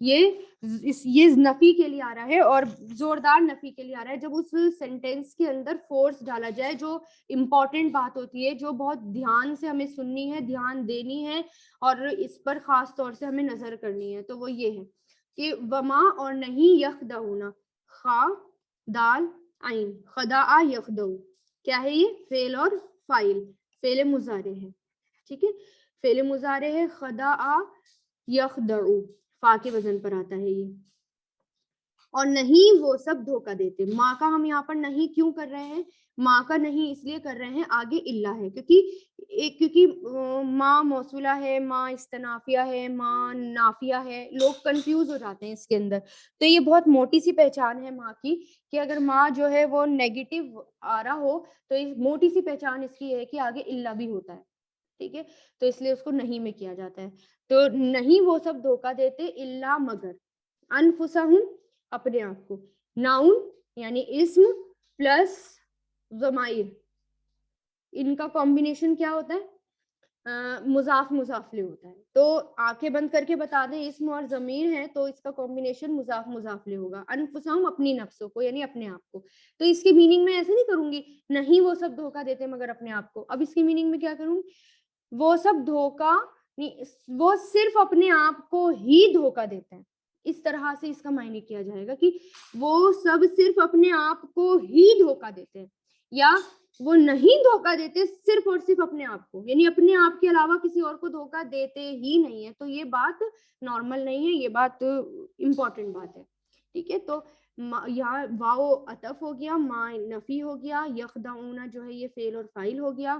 یہ نفی کے لیے آ رہا ہے اور زوردار نفی کے لیے آ رہا ہے. جب اس سینٹینس کے اندر فورس ڈالا جائے, جو امپورٹنٹ بات ہوتی ہے, جو بہت دھیان سے ہمیں سننی ہے, دھیان دینی ہے اور اس پر خاص طور سے ہمیں نظر کرنی ہے, تو وہ یہ ہے کہ وما اور نہیں یخدعون, خا دال عین, خداع یخدع, کیا ہے یہ فعل اور فاعل, فعل مضارع ہے. ٹھیک ہے, فعل مضارع ہے, خداع یخدع, فا کے وزن پر آتا ہے یہ. اور نہیں وہ سب دھوکہ دیتے. ماں کا ہم یہاں پر نہیں کیوں کر رہے ہیں؟ ماں کا نہیں اس لیے کر رہے ہیں, آگے الا ہے, کیونکہ ماں موصولہ ہے, ماں استنافیہ ہے, ماں نافیہ ہے, لوگ کنفیوز ہو جاتے ہیں اس کے اندر. تو یہ بہت موٹی سی پہچان ہے ماں کی, کہ اگر ماں جو ہے وہ نیگیٹو آ رہا ہو تو موٹی سی پہچان اس کی ہے کہ آگے الا بھی ہوتا ہے. ٹھیک ہے, تو اس لیے اس کو نہیں میں کیا جاتا ہے. تو نہیں وہ سب دھوکہ دیتے, الا مگر, انفسہم اپنے آپ کو, ناؤن یعنی اسم پلس ضمائر, ان کا کمبینیشن کیا ہوتا ہے؟ مضاف مضاف لے ہوتا ہے. تو آنکھیں بند کر کے بتا دیں اسم اور ضمیر ہے تو اس کا کمبینیشن مضاف مضاف لے ہوگا. انفسہم اپنی نفسوں کو, یعنی اپنے آپ کو. تو اس کی میننگ میں ایسے نہیں کروں گی نہیں وہ سب دھوکہ دیتے مگر اپنے آپ کو. اب اس کی میننگ میں کیا کروں؟ وہ سب دھوکہ, وہ صرف اپنے آپ کو ہی دھوکہ دیتے ہیں. اس طرح سے اس کا معنی کیا جائے گا کہ وہ سب صرف اپنے آپ کو ہی دھوکہ دیتے ہیں, یا وہ نہیں دھوکہ دیتے صرف اور صرف اپنے آپ کو, یعنی اپنے آپ کے علاوہ کسی اور کو دھوکہ دیتے ہی نہیں ہے. تو یہ بات نارمل نہیں ہے, یہ بات امپورٹنٹ بات ہے. ٹھیک ہے, تو یہاں واو عطف ہو گیا, ما نفی ہو گیا, یخدعون جو ہے یہ فعل اور فاعل ہو گیا,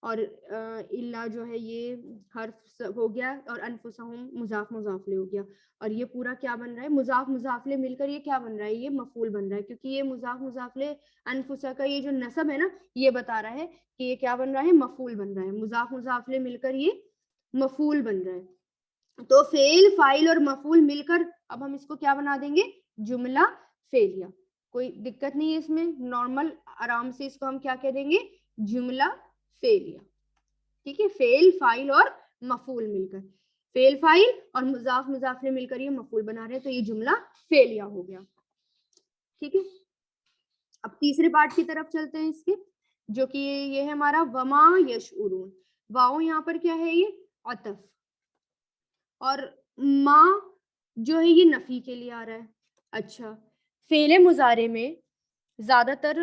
اور الا جو ہے یہ حرف ہو گیا, اور انفسہم مضاف مضاف لے ہو گیا. اور یہ پورا کیا بن رہا ہے؟ مضاف مضاف لے مل کر یہ کیا بن رہا ہے؟ یہ مفعول بن رہا ہے, کیونکہ یہ مضاف مضاف لے انفسا کا یہ جو نسب ہے نا, یہ بتا رہا ہے کہ یہ کیا بن رہا ہے؟ مفعول بن رہا ہے. مضاف مضاف لے مل کر یہ مفعول بن رہا ہے. تو فعل فاعل اور مفعول مل کر اب ہم اس کو کیا بنا دیں گے؟ جملہ فعلیہ. کوئی دقت نہیں ہے اس میں, نارمل آرام سے اس کو ہم کیا کہہ دیں گے؟ جملہ فعلیہ. ٹھیک ہے, فعل فاعل اور مفعول مل کر, فعل فاعل اور مضاف مضاف لے مل کر یہ مفعول بنا رہے ہیں, تو یہ جملہ فعلیہ ہو گیا. ٹھیک ہے, اب تیسرے پارٹ کی طرف چلتے ہیں اس کے, جو کہ یہ ہے ہمارا وما یشعرون. واؤ یہاں پر کیا ہے؟ یہ عطف, اور ما جو ہے یہ نفی کے لیے آ رہا ہے. اچھا, فعل مضارع میں زیادہ تر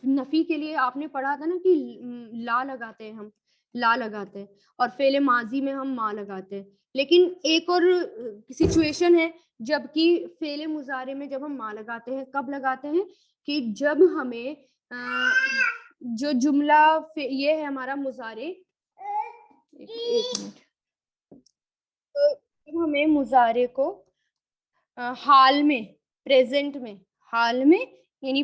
نفی کے لیے آپ نے پڑھا تھا نا کہ لا لگاتے ہیں, ہم لا لگاتے ہیں, اور فعل ماضی میں ہم ما لگاتے ہیں. لیکن ایک اور سچویشن ہے جب کہ فعل مضارع میں جب ہم ما لگاتے ہیں, کب لگاتے ہیں؟ کہ جب ہمیں جو جملہ یہ ہے ہمارا مضارع, ایک منٹ, تو جب ہمیں مضارع کو حال میں, پریزنٹ میں, حال میں یعنی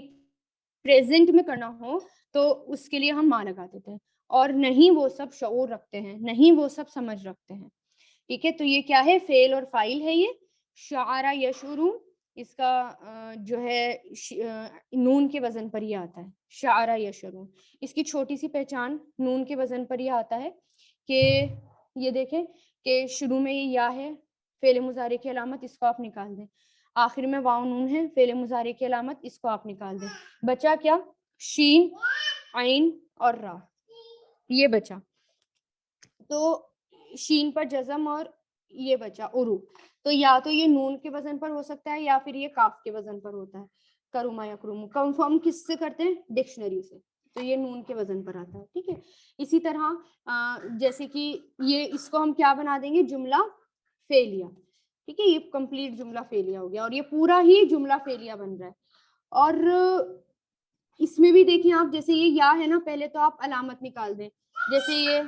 پریزنٹ میں کرنا ہو تو اس کے لیے ہم ما لگا دیتے ہیں, اور نہیں وہ سب شعور رکھتے ہیں, نہیں وہ سب سمجھ رکھتے ہیں. ٹھیک ہے, تو یہ کیا ہے؟ فعل اور فاعل ہے. یہ شعر یشعرون, اس کا جو ہے نون کے وزن پر ہی آتا ہے, شعر یشعرون. اس کی چھوٹی سی پہچان نون کے وزن پر ہی آتا ہے کہ یہ دیکھیں کہ شروع میں یہ یا ہے فعل مضارع کی علامت, اس کو آپ نکال دیں. آخر میں واو نون ہے فعل مضارع کی علامت, اس کو آپ نکال دیں. بچا کیا؟ شین, عین اور را, یہ بچا. تو شین پر جزم اور یہ بچا عرو. تو یا تو یہ نون کے وزن پر ہو سکتا ہے یا پھر یہ کاف کے وزن پر ہوتا ہے. کروما یا کروم, کنفرم کس سے کرتے ہیں؟ ڈکشنری سے, تو یہ نون کے وزن پر آتا ہے. ٹھیک ہے, اسی طرح جیسے کہ یہ اس کو ہم کیا بنا دیں گے؟ جملہ فعلیہ. ٹھیک ہے, یہ کمپلیٹ جملہ فعلیہ ہو گیا, اور یہ پورا ہی جملہ فعلیہ بن رہا ہے. اور اس میں بھی دیکھیں آپ, جیسے یہ یا ہے نا, پہلے تو آپ علامت نکال دیں. جیسے یہ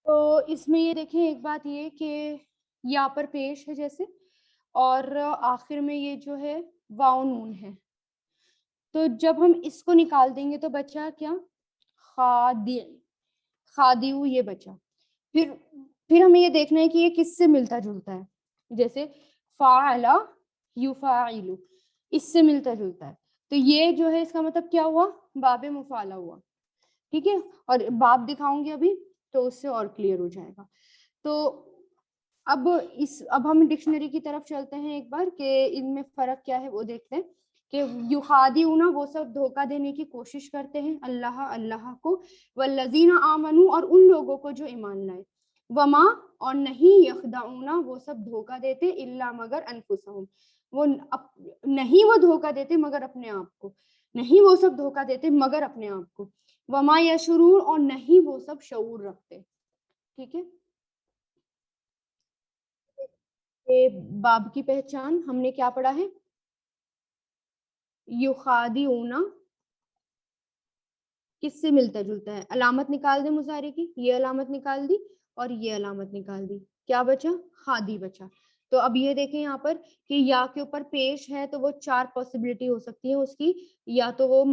تو اس میں یہ دیکھیں ایک بات یہ کہ یا پر پیش ہے جیسے, اور آخر میں یہ جو ہے واو نون ہے. تو جب ہم اس کو نکال دیں گے تو بچا کیا؟ خادیو, یہ بچا. پھر ہمیں یہ دیکھنا ہے کہ یہ کس سے ملتا جلتا ہے. جیسے فاعل یفاعل, اس سے ملتا جلتا ہے. تو یہ جو ہے اس کا مطلب کیا ہوا؟ باب مفعلہ ہوا. ٹھیک ہے, اور باب دکھاؤں گی ابھی. تو اس سے اور کلیئر ہو جائے گا. تو اب ہم ڈکشنری کی طرف چلتے ہیں ایک بار کہ ان میں فرق کیا ہے وہ دیکھتے ہیں. کہ یخادعون وہ سب دھوکہ دینے کی کوشش کرتے ہیں اللہ کو، والذین آمنوا اور ان لوگوں کو جو ایمان لائے، وما اور نہیں یخدعون وہ سب دھوکہ دیتے الا مگر انفسہم وہ نہیں وہ دھوکہ دیتے مگر اپنے آپ کو، نہیں وہ سب دھوکہ دیتے مگر اپنے آپ کو، وما یشعرون اور نہیں وہ سب شعور رکھتے. ٹھیک ہے، باب کی پہچان ہم نے کیا پڑھا ہے؟ یخادعون کس سے ملتا جلتا ہے؟ علامت نکال دیں مضارع کی، یہ علامت نکال دی اور یہ علامت نکال دی، کیا بچا؟ خادی بچا. تو اب یہ دیکھیں یہاں پر کہ یا کے اوپر پیش ہے تو وہ 4 پاسبلٹی ہو سکتی ہے اس کی، یا تو وہ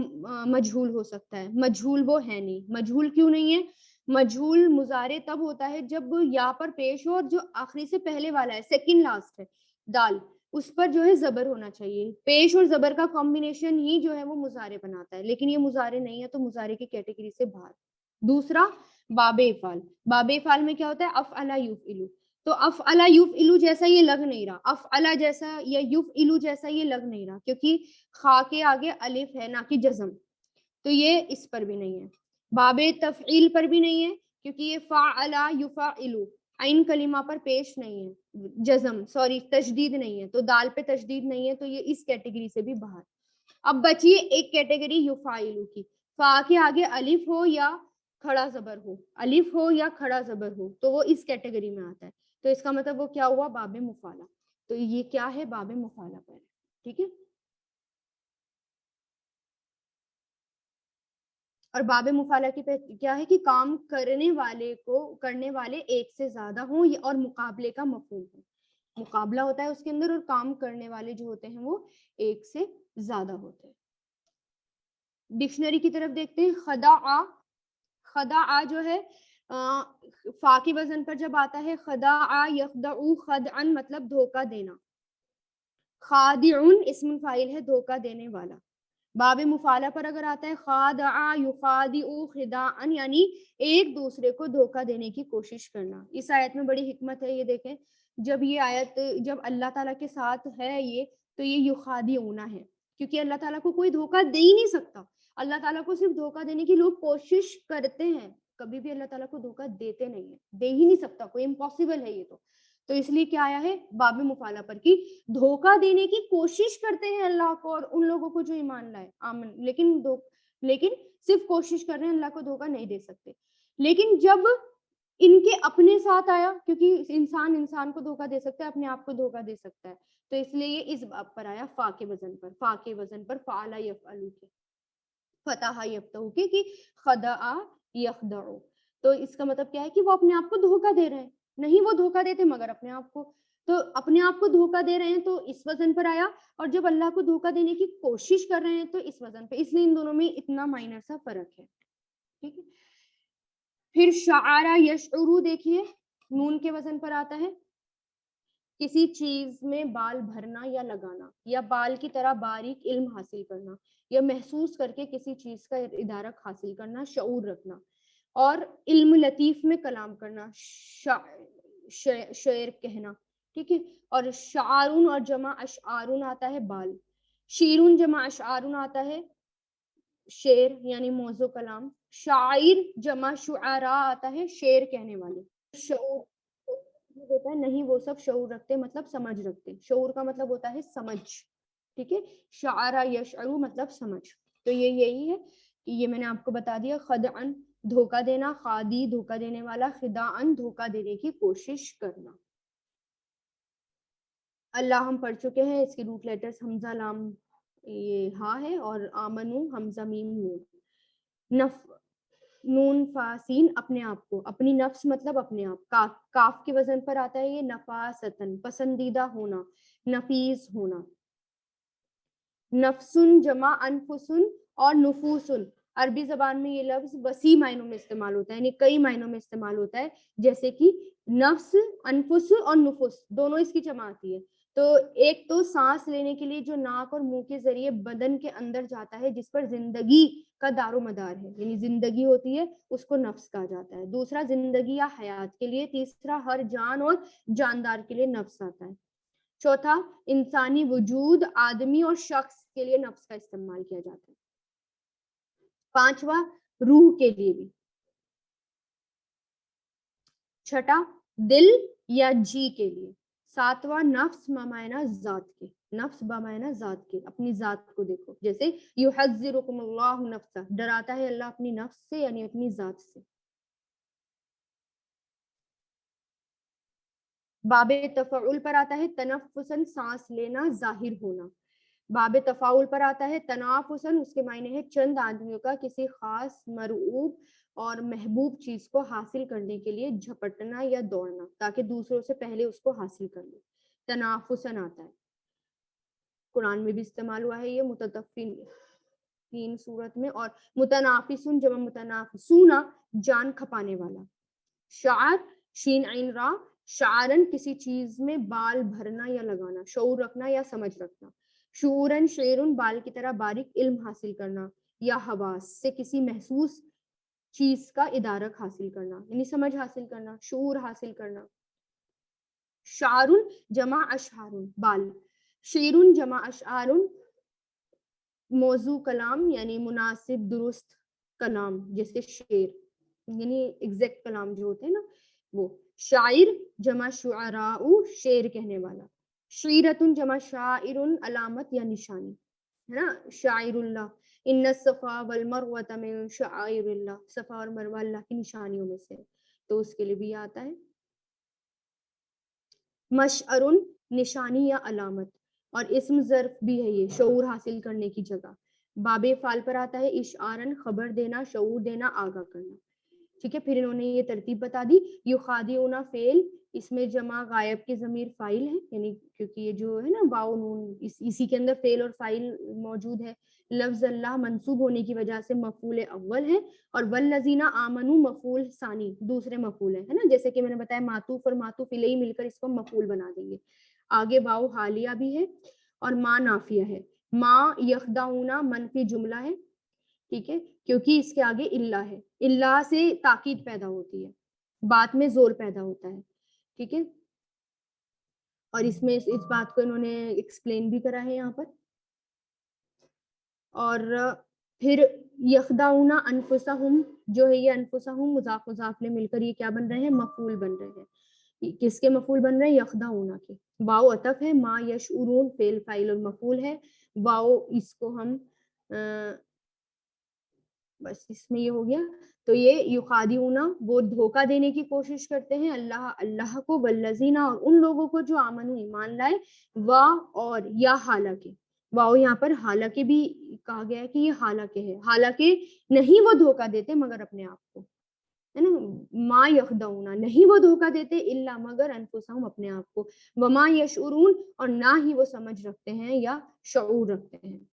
مجہول ہو سکتا ہے، مجہول وہ ہے نہیں. مجہول کیوں نہیں ہے؟ مجہول مضارع تب ہوتا ہے جب یا پر پیش ہو اور جو آخری سے پہلے والا ہے، سیکنڈ لاسٹ ہے دال، اس پر جو ہے زبر ہونا چاہیے. پیش اور زبر کا کمبینیشن ہی جو ہے وہ مضارع بناتا ہے، لیکن یہ مضارع نہیں ہے تو مضارع کی کیٹیگری سے باہر. دوسرا باب افعال، باب افعال میں کیا ہوتا ہے؟ افعل یفعل، تو افعل یفعل جیسا یہ لگ نہیں رہا، افعل جیسا یا یفعل جیسا یہ لگ نہیں رہا، کیونکہ خا کے آگے الف ہے نہ کہ جزم، تو یہ اس پر بھی نہیں ہے. باب تفعیل پر بھی نہیں ہے کیونکہ یہ فعل یفعل عین کلمہ پر پیش نہیں ہے، جزم تشدید نہیں ہے، تو دال پہ تشدید نہیں ہے، تو یہ اس کیٹیگری سے بھی باہر. اب بچیے ایک کیٹیگری یفعل کی، فا کے آگے الف ہو یا کھڑا زبر ہو، الف ہو یا کھڑا زبر ہو تو وہ اس کیٹیگری میں آتا ہے. تو اس کا مطلب وہ کیا ہوا؟ باب مفعلہ. تو یہ کیا ہے؟ باب مفعلہ پر. ٹھیک ہے، اور باب مفعلہ کی کیا ہے کہ کام کرنے والے ایک سے زیادہ ہوں اور مقابلے کا مفہوم ہو. مقابلہ ہوتا ہے اس کے اندر اور کام کرنے والے جو ہوتے ہیں وہ ایک سے زیادہ ہوتے ہیں. ڈکشنری کی طرف دیکھتے ہیں. خدع جو ہے فا کی وزن پر جب آتا ہے خدع یخدع خدعا مطلب دھوکہ دینا. خادعن اسم فاعل ہے دھوکہ دینے والا. باب مفعلہ پر اگر آتا ہے خادع یخادع خداعا یعنی ایک دوسرے کو دھوکہ دینے کی کوشش کرنا. اس آیت میں بڑی حکمت ہے، یہ دیکھیں جب یہ آیت جب اللہ تعالیٰ کے ساتھ ہے یہ تو یہ یخادعون ہے، کیونکہ اللہ تعالیٰ کو کوئی دھوکہ دے ہی نہیں سکتا. اللہ تعالیٰ کو صرف دھوکہ دینے کی لوگ کوشش کرتے ہیں، کبھی بھی اللہ تعالیٰ کو دھوکہ دیتے نہیں ہیں، دے ہی نہیں سکتا کوئی، امپاسبل ہے یہ تو اس لیے کیا آیا ہے باب مفعلہ پر کی دھوکہ دینے کی کوشش کرتے ہیں اللہ کو اور ان لوگوں کو جو ایمان لائے آمن، لیکن صرف کوشش کر رہے ہیں، اللہ کو دھوکہ نہیں دے سکتے. لیکن جب ان کے اپنے ساتھ آیا، کیونکہ انسان کو دھوکہ دے سکتا ہے، اپنے آپ کو دھوکہ دے سکتا ہے، تو اس لیے یہ اس باب پر آیا فا کے وزن پر فعل یفعل کے فتح یفتح کے کہ خدع یخدع. تو اس کا مطلب کیا ہے کہ وہ اپنے آپ کو دھوکہ دے رہے ہیں، نہیں وہ دھوکہ دیتے مگر اپنے آپ کو. تو اپنے آپ کو دھوکہ دے رہے ہیں تو اس وزن پر آیا، اور جب اللہ کو دھوکہ دینے کی کوشش کر رہے ہیں تو اس وزن پہ. اس لیے ان دونوں میں اتنا مائنر سا فرق ہے. ٹھیک ہے، پھر شعر یشعر دیکھیے نون کے وزن پر آتا ہے کسی چیز میں بال بھرنا یا لگانا، یا بال کی طرح باریک علم حاصل کرنا، یا محسوس کر کے کسی چیز کا ادارک حاصل کرنا، شعور رکھنا، اور علم لطیف میں کلام کرنا، شعر کہنا. ٹھیک ہے، اور شعارون اور جمع اشعارون آتا ہے بال، شیرون جمع اشعارون آتا ہے شعر یعنی موضوع کلام، شاعر جمع شعراء آتا ہے شعر کہنے والے. شعور ہوتا ہے نہیں وہ سب شعور رکھتے مطلب سمجھ رکھتے، شعور کا مطلب ہوتا ہے سمجھ. ٹھیک ہے، شعر یشعر مطلب سمجھ. تو یہی ہے کہ یہ میں نے آپ کو بتا دیا، خدعن دھوکہ دینا، خادی دھوکہ دینے والا، خداعن دھوکہ دینے کی کوشش کرنا. اللہ ہم پڑھ چکے ہیں، اس کے روٹ لیٹرز حمزہ لام یہ ہا ہے، اور آمنو حمزہ میم نون. نون فاسین اپنے آپ کو، اپنی نفس مطلب اپنے آپ. کاف کے وزن پر آتا ہے یہ نفاستن پسندیدہ ہونا، نفیس ہونا. نفسن جمع انفسن اور نفوسن، عربی زبان میں یہ لفظ وسیع معنوں میں استعمال ہوتا ہے، یعنی کئی معنوں میں استعمال ہوتا ہے، جیسے کہ نفس، انفس اور نفس دونوں اس کی جمع آتی ہے. تو ایک تو سانس لینے کے لیے جو ناک اور منہ کے ذریعے بدن کے اندر جاتا ہے جس پر زندگی کا دار و مدار ہے، یعنی زندگی ہوتی ہے، اس کو نفس کہا جاتا ہے. دوسرا زندگی یا حیات کے لیے. تیسرا ہر جان اور جاندار کے لیے نفس آتا ہے. چوتھا انسانی وجود، آدمی اور شخص کے لیے نفس کا استعمال کیا جاتا ہے. پانچواں روح کے لیے بھی. چھٹا دل یا جی کے لیے. ساتواں نفس بمعنی ذات کے. نفس بمعنی ذات کے، اپنی ذات کو دیکھو. جیسے یحذرکم اللہ نفسہ، ڈراتا ہے اللہ اپنی نفس سے یعنی اپنی ذات سے. باب تفعل پر آتا ہے تنفسن، سانس لینا، ظاہر ہونا. باب تفاعل پر آتا ہے تنافسن، اس کے معنی ہے چند آدمیوں کا کسی خاص مرعوب اور محبوب چیز کو حاصل کرنے کے لیے جھپٹنا یا دوڑنا تاکہ دوسروں سے پہلے اس کو حاصل کر لے. تنافسن آتا ہے. قرآن میں بھی استعمال ہوا ہے یہ متطفین تین صورت میں. اور متنافسن جمع متنافسون، جان کھپانے والا. شعر شین عین را، شعرن کسی چیز میں بال بھرنا یا لگانا، شعور رکھنا یا سمجھ رکھنا. شعورن شعرن بال کی طرح باریک علم حاصل کرنا یا حواس سے کسی محسوس چیز کا ادارک حاصل کرنا یعنی سمجھ حاصل کرنا، شعور حاصل کرنا. شعرن جمع اشعارن بال. شعرن جمع اشعارن موضوع کلام یعنی مناسب درست کلام، جیسے شعر یعنی ایگزیکٹ کلام جو ہوتے ہیں نا وہ. شاعر جمع شعراء، شعر کہنے والا. شعیرتن جمع شاعرن، علامت یا نشانی ہے نا. شاعر اللہ، ان الصفا والمروہ من شعائر اللہ، صفا اور مروہ اللہ کی نشانیوں میں سے، تو اس کے لیے بھی آتا ہے. مشعرن نشانی یا علامت، اور اسم ظرف بھی ہے یہ، شعور حاصل کرنے کی جگہ. باب فعل پر آتا ہے اشعارن، خبر دینا، شعور دینا، آگاہ کرنا. ٹھیک ہے. پھر انہوں نے یہ ترتیب بتا دی. یخادعون فعل، اس میں جمع غائب کی ضمیر فاعل ہے، یعنی کیونکہ یہ جو ہے نا واو نون اسی کے اندر فعل اور فاعل موجود ہے. لفظ اللہ منصوب ہونے کی وجہ سے مفعول اول ہے، اور والذین آمنوا مفعول ثانی دوسرے مفعول ہے نا. جیسے کہ میں نے بتایا معطوف اور معطوف الیہ مل کر اس کو مفعول بنا دیں گے. آگے واو حالیہ بھی ہے اور ما نافیہ ہے. ما یخدعون منفی جملہ ہے، ٹھیک ہے، کیونکہ اس کے آگے اللہ ہے. اللہ سے تاکید پیدا ہوتی ہے، بات میں زور پیدا ہوتا ہے. ٹھیک ہے. اور اس میں اس بات کو انہوں نے ایکسپلین بھی کرا ہے یہاں پر. اور پھر یخدعون انفسہم جو ہے یہ انفسہم مضاف مضاف مل کر یہ کیا بن رہے ہیں؟ مفعول بن رہے ہیں. کس کے مفعول بن رہے ہیں؟ یخدعون کے. واو عطف ہے، ما یشعرون فعل فاعل اور مفعول ہے. واو اس کو ہم بس اس میں یہ ہو گیا. تو یہ یخادعون وہ دھوکہ دینے کی کوشش کرتے ہیں اللہ کو، والذین اور ان لوگوں کو جو آمنوا ایمان لائے، اور یا حالانکہ واو یہاں پر حالانکہ بھی کہا گیا ہے کہ یہ حالانکہ ہے، حالانکہ نہیں وہ دھوکہ دیتے مگر اپنے آپ کو ہے نا. ما یخدعون نہیں وہ دھوکہ دیتے الا مگر انفسہم اپنے آپ کو، وما یشعرون اور نہ ہی وہ سمجھ رکھتے ہیں یا شعور رکھتے ہیں.